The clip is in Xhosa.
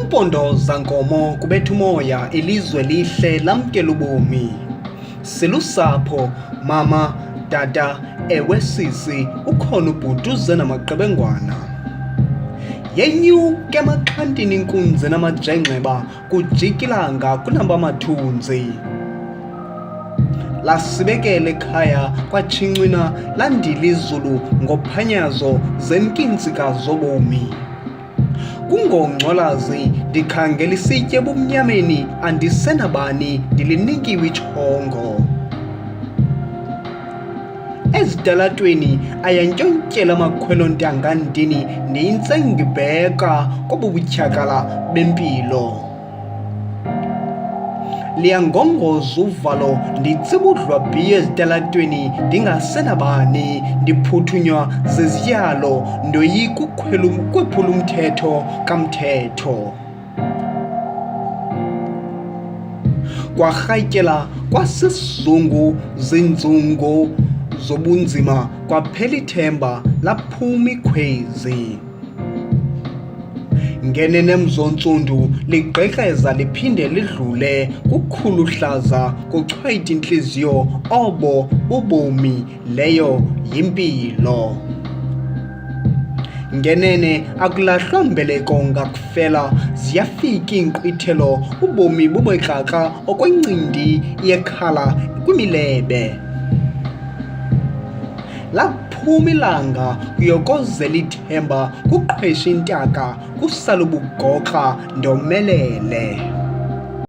Lupondoza nkomo kubetha umoya ilizwe lihle lamkela ubomi. Silusapho, mama, tata, ewe sisi, ukhona ubhuti uze namaqebengwana. Yenyuke emaxhantini inkunzi namajenxeba kujika ilanga kunamba amathunzi. Lasibekele ekhaya kwatshincwina landila izulu ngophanyazo zenkintsika zobomi. Kungongcolazi ndikhangela isitye ebumnyameni andisenabani ndilinikiwe itshongo. Ezitalatweni ayantyontyela amakhwelo ntangandini ndiyintsengibheka kobu butyhakala bempilo. Liyangongoza uvalo nditsibudlwa bhiya ezitalatweni ndingasenabani ndiphuthunywa ziziyalo ndoyika ukwephula umthetho kamthetho. Kwarhatyela kwasisizungu zinzungu zobunzima kwaphela ithemba laphuma ikhwezi. Ngenene mzontsundu ligqekreza liphinde lidlule kukhuluhlaza kuchwayita intliziyo obo bubomi leyo yimpilo. Ngenene akulahlwa mbeleko ngakufelwa ziyafika iinkqwithelo ubomi bubekrakra okwencindi yekhala kwimilebe. Laphuma ilanga kuyokozela ithemba kuqhwesha intaka kusala ubugokra ndomelele.